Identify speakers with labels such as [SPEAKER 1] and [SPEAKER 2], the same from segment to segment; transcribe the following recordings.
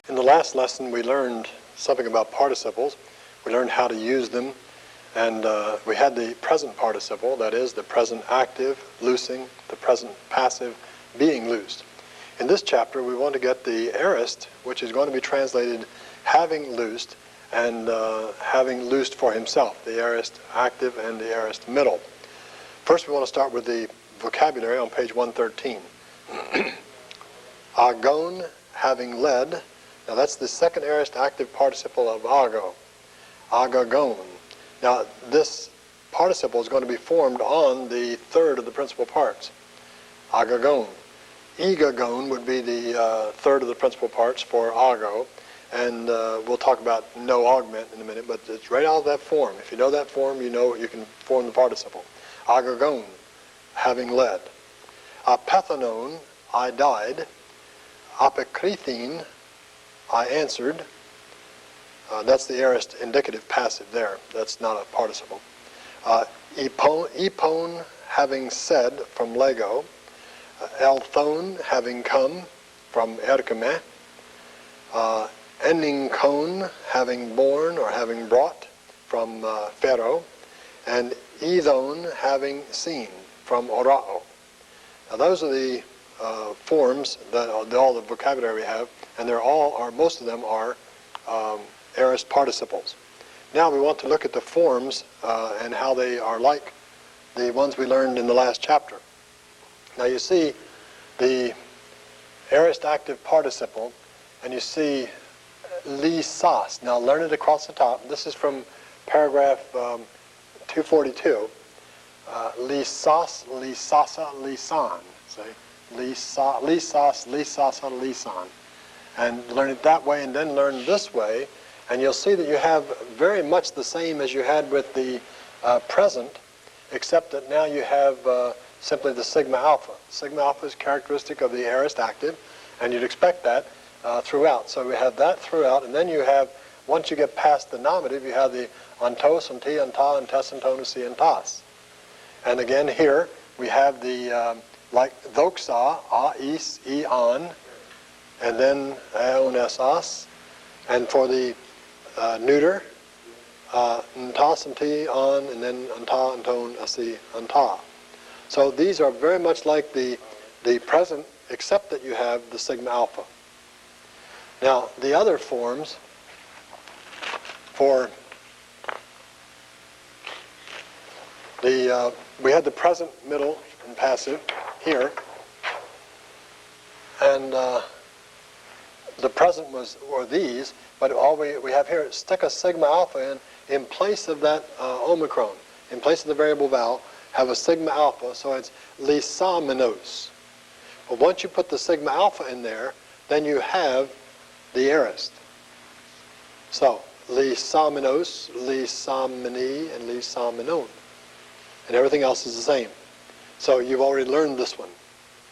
[SPEAKER 1] In the last lesson, we learned something about participles. We learned how to use them, and we had the present participle, that is, the present active, loosing, the present passive, being loosed. In this chapter, we want to get the aorist, which is going to be translated having loosed, and having loosed for himself, the aorist active and the aorist middle. First, we want to start with the vocabulary on page 113. Agon, having led. Now that's the second aorist active participle of ago. Agagon. Now this participle is going to be formed on the third of the principal parts. Agagon. Egagon would be the third of the principal parts for ago. And we'll talk about no augment in a minute, but it's right out of that form. If you know that form, you know you can form the participle. Agagon, having led. Apethanon, I died. Apokrithin, I answered. That's the aorist indicative passive there. That's not a participle. Epon, having said, from lego. Elthon, having come, from erkeme. Eninkon, having borne or having brought, from Pharaoh. And Ethon, having seen, from orao. Now those are the forms, that all the vocabulary we have, and most of them are aorist participles. Now we want to look at the forms and how they are like the ones we learned in the last chapter. Now you see the aorist active participle, and you see lisas. Now learn it across the top. This is from paragraph 242. Lisas, lisasa, lisan. See? Lisas, lisasa, lisan. And learn it that way, and then learn this way, and you'll see that you have very much the same as you had with the present, except that now you have simply the sigma alpha. Sigma alpha is characteristic of the aorist active, and you'd expect that throughout. So we have that throughout, and then you have, once you get past the nominative, you have the ontos, onti, onta, ontes, ontonusi, ontas. And again here, we have the, like doxa, a, is, e, on, and then aon, es, as. And for the neuter, ntas, onti, on, and then onta, onton, asi, onta. So these are very much like the present, except that you have the sigma alpha. Now, the other forms for the, we had the present, middle, and passive here. And the present were these, but all we have here, stick a sigma alpha in place of that omicron, in place of the variable vowel, have a sigma alpha, so it's lisamenos. But once you put the sigma alpha in there, then you have the aorist. So, lisamenos, lisameni, and lisamenon. And everything else is the same. So you've already learned this one,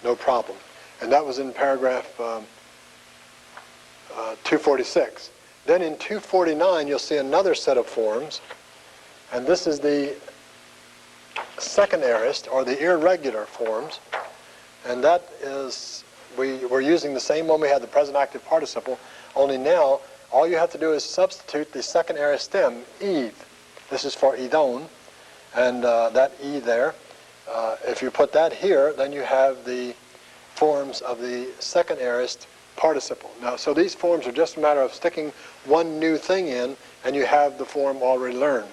[SPEAKER 1] no problem. And that was in paragraph 246. Then in 249, you'll see another set of forms, and this is the second aorist, or the irregular forms, and that is, we're using the same one we had, the present active participle, only now all you have to do is substitute the second aorist stem, eve. This is for edon, and that e there. If you put that here, then you have the forms of the second aorist participle. Now, so these forms are just a matter of sticking one new thing in, and you have the form already learned.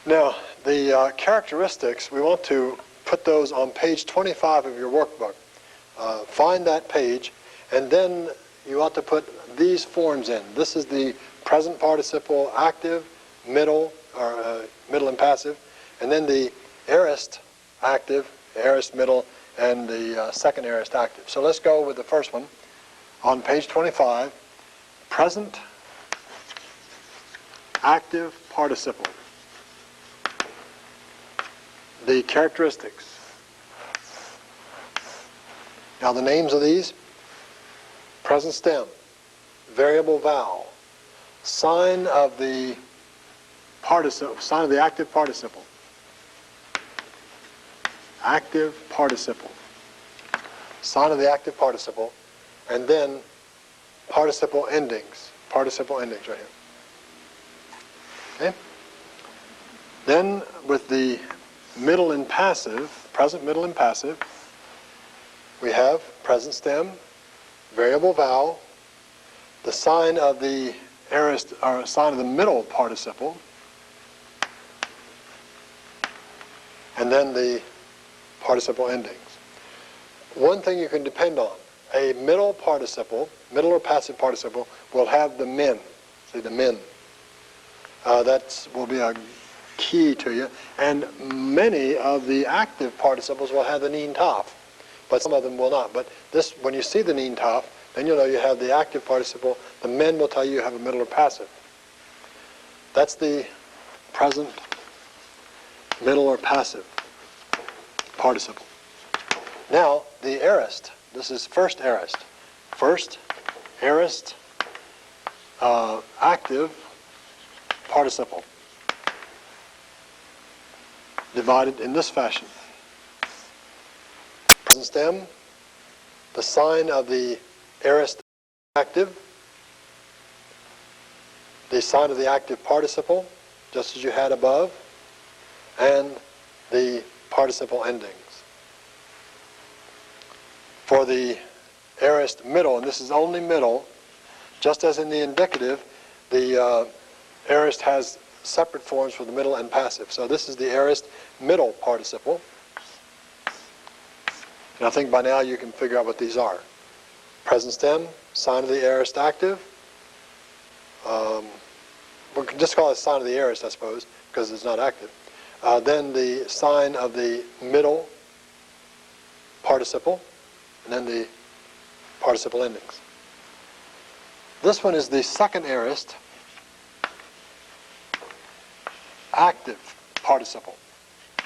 [SPEAKER 1] Now, the characteristics, we want to put those on page 25 of your workbook. Find that page, and then you ought to put these forms in. This is the present participle active, middle, or middle and passive, and then the aorist active, aorist middle, and the second aorist active. So let's go with the first one. On page 25, present active participle. The characteristics. Now the names of these: present stem, variable vowel, sign of the participle, sign of the active participle. Active participle. Sign of the active participle, and then participle endings. Participle endings right here. Okay? Then with the middle and passive, present, middle, and passive, we have present stem, variable vowel, the sign of the aorist, or sign of the middle participle, and then the participle endings. One thing you can depend on, a middle participle, middle or passive participle, will have the min. See, the min. That will be a key to you. And many of the active participles will have the neen taf, but some of them will not. But this, when you see the neen taf, then you'll know you have the active participle. The min will tell you you have a middle or passive. That's the present, middle or passive participle. Now, the aorist. This is first aorist. First aorist active participle. Divided in this fashion. Present stem, the sign of the aorist active, the sign of the active participle, just as you had above, and the participle endings. For the aorist middle, and this is only middle, just as in the indicative, the aorist has separate forms for the middle and passive. So this is the aorist middle participle. And I think by now you can figure out what these are. Present stem, sign of the aorist active. We can just call it sign of the aorist, I suppose, because it's not active. Then the sign of the middle participle, and then the participle endings. This one is the second aorist active participle.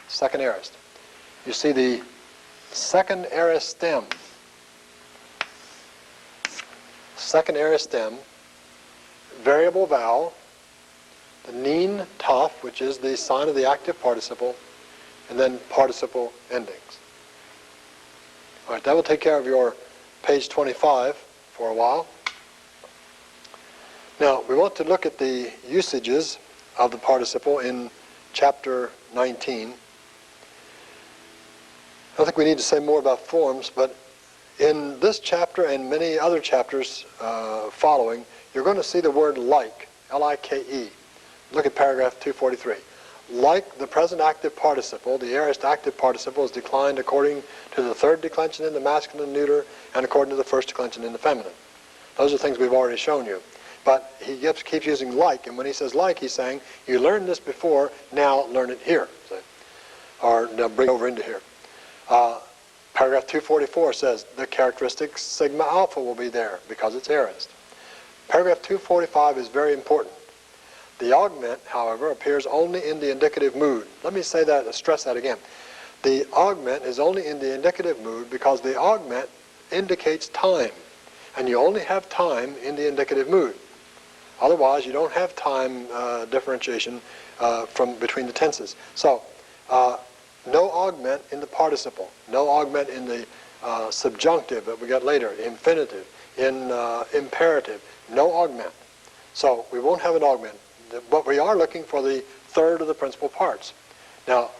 [SPEAKER 1] Second aorist. You see the second aorist stem. Second aorist stem, variable vowel, the neen taf, which is the sign of the active participle, and then participle endings. All right, that will take care of your page 25 for a while. Now, we want to look at the usages of the participle in chapter 19. I don't think we need to say more about forms, but in this chapter and many other chapters following, you're going to see the word like, L-I-K-E. Look at paragraph 243. Like the present active participle, the aorist active participle is declined according to the third declension in the masculine neuter and according to the first declension in the feminine. Those are things we've already shown you. But he keeps using like, and when he says like, he's saying, you learned this before, now learn it here. So, or now bring it over into here. Paragraph 244 says, the characteristic sigma alpha will be there because it's aorist. Paragraph 245 is very important. The augment, however, appears only in the indicative mood. Let me say that, stress that again. The augment is only in the indicative mood because the augment indicates time, and you only have time in the indicative mood. Otherwise, you don't have time differentiation between the tenses. So, no augment in the participle, no augment in the subjunctive that we got later, infinitive, in imperative, no augment. So, we won't have an augment. But we are looking for the third of the principal parts. Now,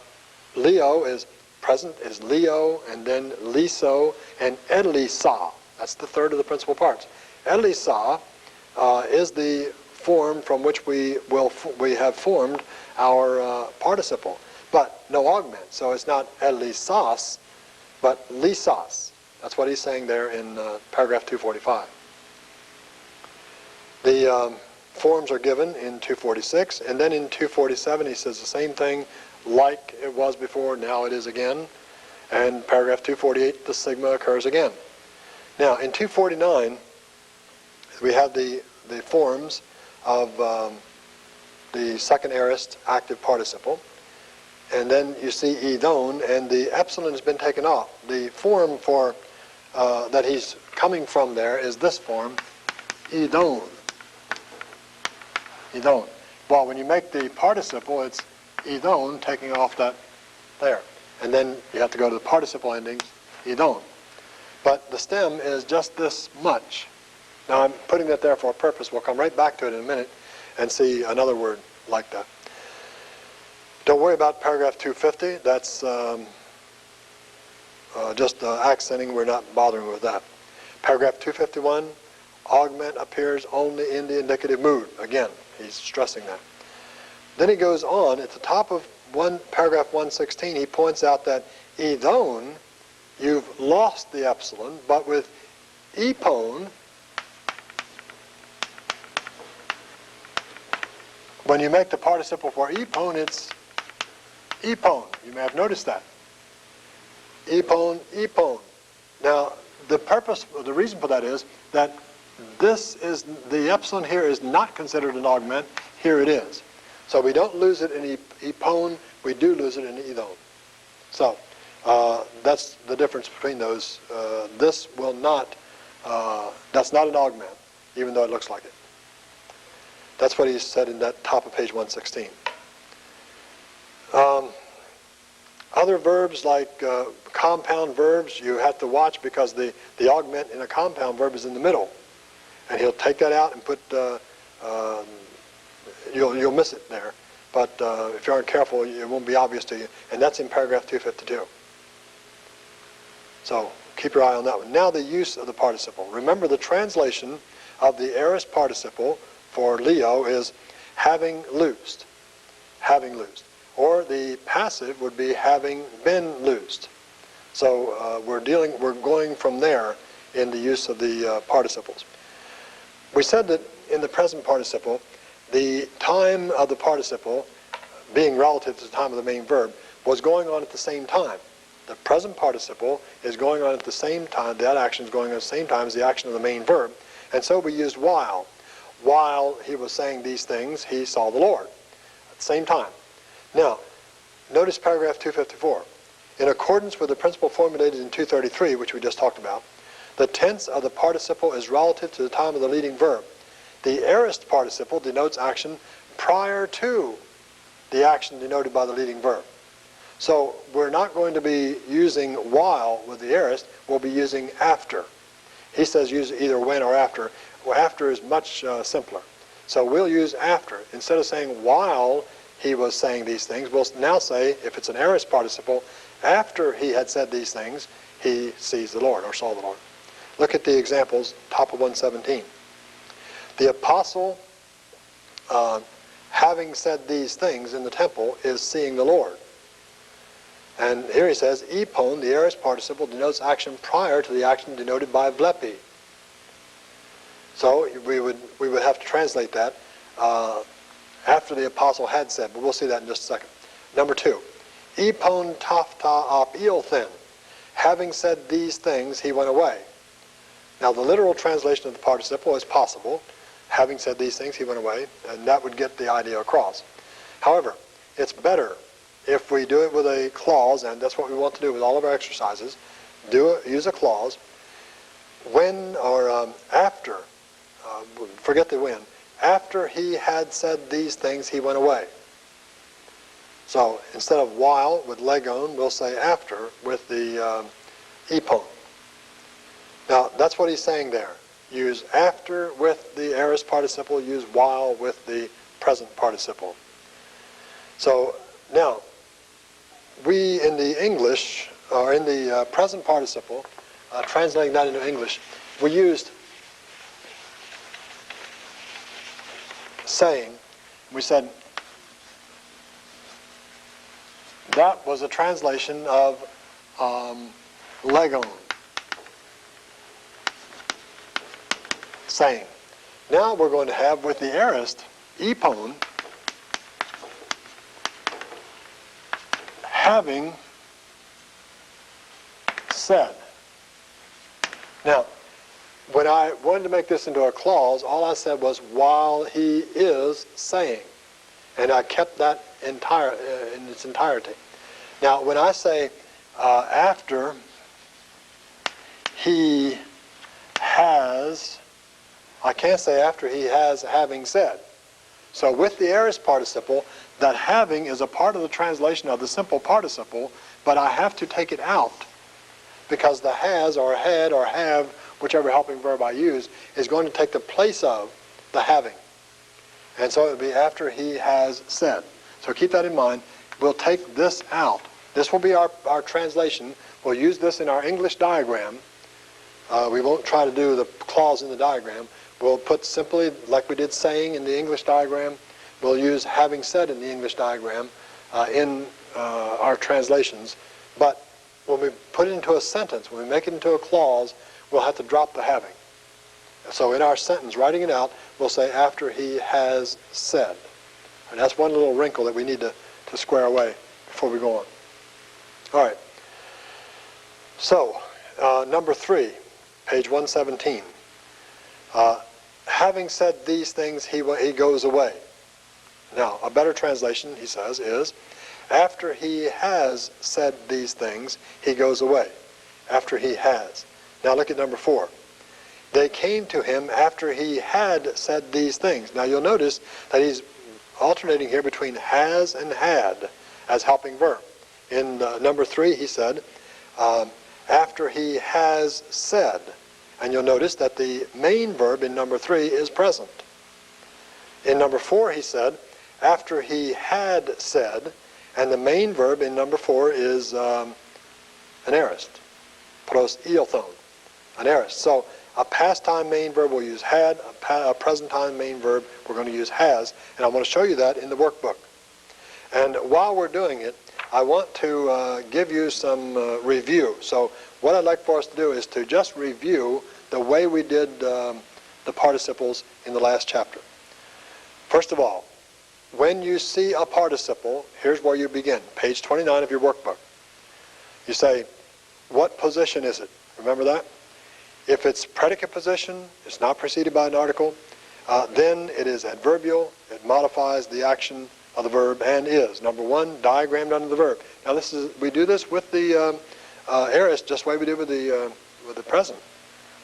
[SPEAKER 1] Leo is present, is Leo, and then Liso, and Edlisa. That's the third of the principal parts. Edlisa is the form from which we have formed our participle, but no augment. So it's not Edlisas, but Lisas. That's what he's saying there in paragraph 245. The forms are given in 246, and then in 247 he says the same thing, like it was before, now it is again. And paragraph 248, the sigma occurs again. Now in 249, we have the forms of the second aorist active participle, and then you see idon, and the epsilon has been taken off. The form for that he's coming from there is this form, idon. Idon. Well, when you make the participle, it's idon, taking off that there. And then you have to go to the participle endings, idon. But the stem is just this much. Now I'm putting that there for a purpose. We'll come right back to it in a minute and see another word like that. Don't worry about paragraph 250. That's just accenting. We're not bothering with that. Paragraph 251, augment appears only in the indicative mood. Again, he's stressing that. Then he goes on, at the top of paragraph 116, he points out that ethon, you've lost the epsilon, but with epon, when you make the participle for epon, it's epon. You may have noticed that. Epon, epon. Now, the reason for that is that the epsilon here is not considered an augment. Here it is. So we don't lose it in epon, we do lose it in ethon. So that's the difference between those. This will not, that's not an augment, even though it looks like it. That's what he said in that top of page 116. Other verbs like compound verbs, you have to watch because the augment in a compound verb is in the middle. And he'll take that out and put, you'll miss it there. But if you aren't careful, it won't be obvious to you. And that's in paragraph 252. So keep your eye on that one. Now the use of the participle. Remember the translation of the aorist participle for Leo is having loosed. Having loosed. Or the passive would be having been loosed. So we're going from there in the use of the participles. We said that in the present participle, the time of the participle, being relative to the time of the main verb, was going on at the same time. The present participle is going on at the same time, that action is going on at the same time as the action of the main verb. And so we used while. While he was saying these things, he saw the Lord at the same time. Now, notice paragraph 254. In accordance with the principle formulated in 233, which we just talked about, the tense of the participle is relative to the time of the leading verb. The aorist participle denotes action prior to the action denoted by the leading verb. So we're not going to be using while with the aorist, we'll be using after. He says use either when or after. Well, after is much simpler. So we'll use after. Instead of saying while he was saying these things, we'll now say, if it's an aorist participle, after he had said these things, he sees the Lord or saw the Lord. Look at the examples, top of 117. The apostle, having said these things in the temple, is seeing the Lord. And here he says, epon, the aorist participle, denotes action prior to the action denoted by blepi. So we would have to translate that after the apostle had said, but we'll see that in just a second. Number 2, epon tafta ap ilthen. Having said these things, he went away. Now the literal translation of the participle is possible. Having said these things, he went away, and that would get the idea across. However, it's better if we do it with a clause, and that's what we want to do with all of our exercises. Use a clause. When or after, forget the when. After he had said these things, he went away. So instead of while with legon, we'll say after with the epon. Now that's what he's saying there. Use after with the aorist participle, use while with the present participle. So now, we in the English, or in the present participle, translating that into English, we used saying. We said that was a translation of legon, saying. Now we're going to have with the aorist, epon, having said. Now, when I wanted to make this into a clause, all I said was while he is saying. And I kept that in its entirety. Now, when I say after he has, I can't say after he has having said. So with the aorist participle, that having is a part of the translation of the simple participle, but I have to take it out because the has or had or have, whichever helping verb I use, is going to take the place of the having. And so it would be after he has said. So keep that in mind. We'll take this out. This will be our translation. We'll use this in our English diagram. We won't try to do the clause in the diagram. We'll put simply, like we did saying in the English diagram, we'll use having said in the English diagram in our translations. But when we put it into a sentence, when we make it into a clause, we'll have to drop the having. So in our sentence, writing it out, we'll say after he has said. And that's one little wrinkle that we need to square away before we go on. All right. So, number 3, page 117. Having said these things, he goes away. Now, a better translation, he says, is after he has said these things, he goes away. After he has. Now look at number 4. They came to him after he had said these things. Now you'll notice that he's alternating here between has and had as helping verb. In number 3, he said, after he has said. And you'll notice that the main verb in number 3 is present. In number 4, he said, after he had said, and the main verb in number 4 is an aorist, pros iothon, an aorist. So a past time main verb we'll use had, a present time main verb we're going to use has, and I'm going to show you that in the workbook. And while we're doing it, I want to give you some review. So what I'd like for us to do is to just review the way we did the participles in the last chapter. First of all, when you see a participle, here's where you begin. Page 29 of your workbook. You say, what position is it? Remember that? If it's predicate position, it's not preceded by an article, then it is adverbial. It modifies the action of the verb and is. Number 1, diagrammed under the verb. Now we do this with the aorist just the way we do with the present.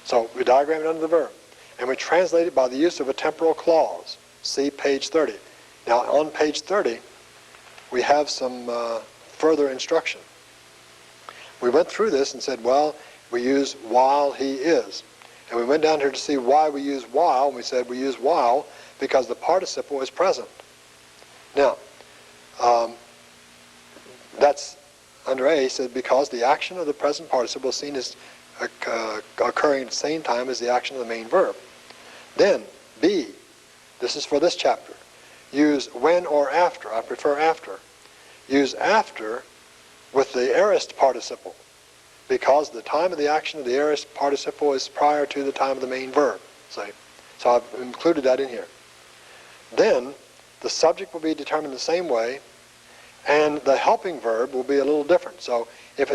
[SPEAKER 1] So we diagram it under the verb. And we translate it by the use of a temporal clause. See page 30. Now on page 30, we have some further instruction. We went through this and said, well, we use while he is. And we went down here to see why we use while, and we said we use while because the participle is present. Now, that's under A, said because the action of the present participle is seen as occurring at the same time as the action of the main verb. Then, B, this is for this chapter. Use when or after. I prefer after. Use after with the aorist participle because the time of the action of the aorist participle is prior to the time of the main verb. So I've included that in here. Then the subject will be determined the same way and the helping verb will be a little different. So if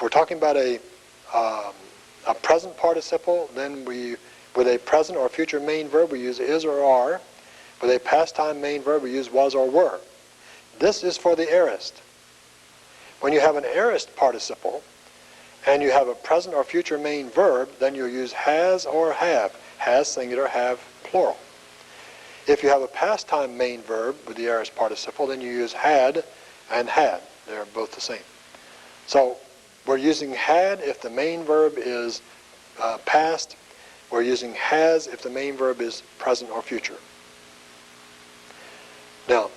[SPEAKER 1] we're talking about a present participle, then with a present or future main verb we use is or are. With a past time main verb we use was or were. This is for the aorist. When you have an aorist participle and you have a present or future main verb, then you'll use has or have. Has singular, have plural. If you have a past time main verb with the aorist participle, then you use had and had. They're both the same. So we're using had if the main verb is past. We're using has if the main verb is present or future. Now,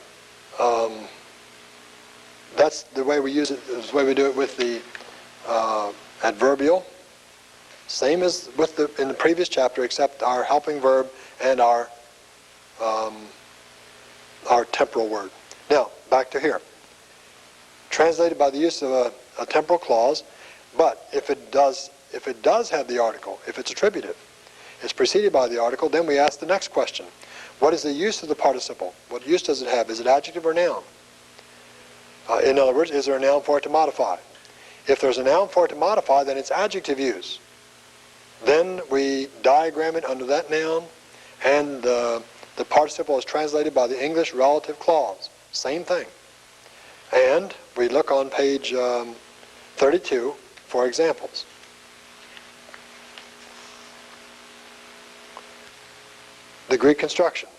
[SPEAKER 1] that's the way we use it. That's the way we do it with the adverbial. Same as in the previous chapter, except our helping verb and our temporal word. Now, back to here. Translated by the use of a temporal clause, but if it does have the article, if it's attributive, it's preceded by the article, then we ask the next question. What is the use of the participle? What use does it have? Is it adjective or noun? In other words, is there a noun for it to modify? If there's a noun for it to modify, then it's adjective use. Then we diagram it under that noun, and the participle is translated by the English relative clause. Same thing. And we look on page 32 for examples. The Greek construction.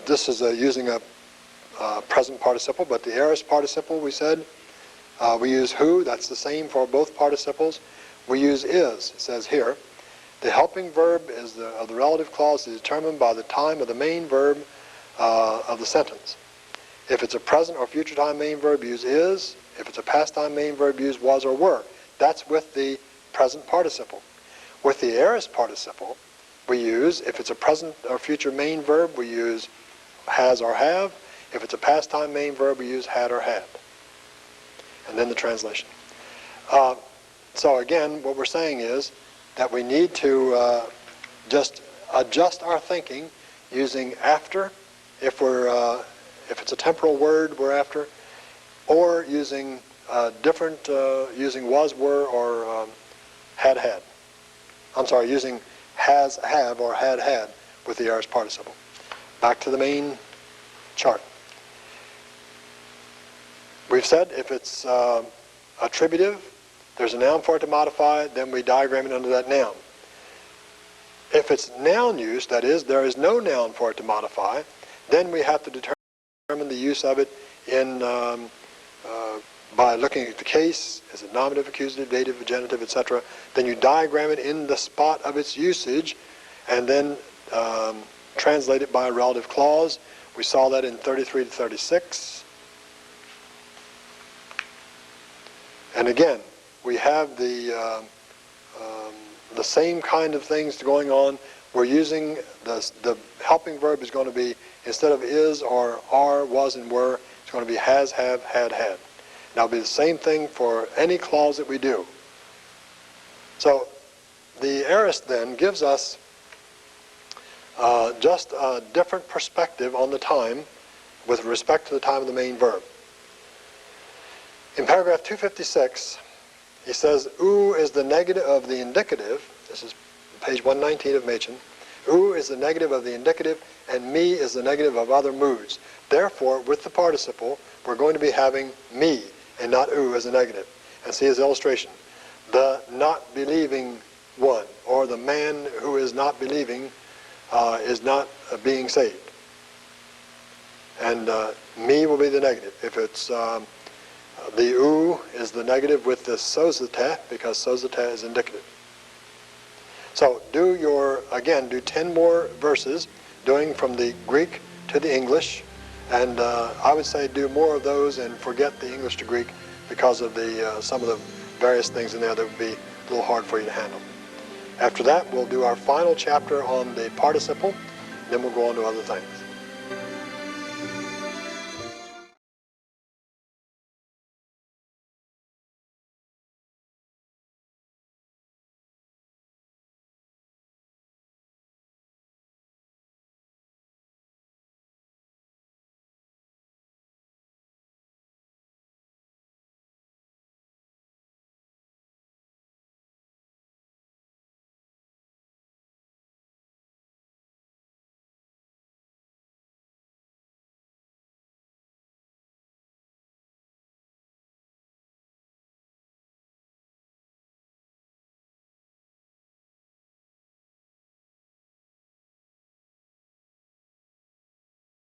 [SPEAKER 1] This is using a present participle, but the aorist participle, we said, We use who, that's the same for both participles. We use is, it says here. The helping verb of the relative clause is determined by the time of the main verb of the sentence. If it's a present or future time main verb, use is. If it's a past time main verb, use was or were. That's with the present participle. With the aorist participle, we use, if it's a present or future main verb, we use has or have. If it's a past time main verb, we use had or had. And then the translation. So again, what we're saying is that we need to just adjust our thinking using after, if it's a temporal word we're after, or using using was, were, or had, had. I'm sorry, using has, have, or had, had with the aorist participle. Back to the main chart. We've said if it's attributive, there's a noun for it to modify it, then we diagram it under that noun. If it's noun use, that is, there is no noun for it to modify, then we have to determine the use of it in by looking at the case. Is it nominative, accusative, dative, genitive, etc.? Then you diagram it in the spot of its usage, and then translate it by a relative clause. We saw that in 33 to 36. And again, we have the same kind of things going on. We're using the helping verb is going to be, instead of is or are, was, and were, it's going to be has, have, had, had. Now it'll be the same thing for any clause that we do. So the aorist then gives us just a different perspective on the time with respect to the time of the main verb. In paragraph 256, he says, "U is the negative of the indicative." This is page 119 of Machen. "U is the negative of the indicative, and me is the negative of other moods. Therefore, with the participle, we're going to be having me and not u as a negative." And see his illustration. The not believing one, or the man who is not believing, is not being saved. And me will be the negative. If it's the u is the negative with the sozete, because sozete is indicative. So do 10 more verses, doing from the Greek to the English, and I would say do more of those and forget the English to Greek because of some of the various things in there that would be a little hard for you to handle. After that, we'll do our final chapter on the participle, then we'll go on to other things.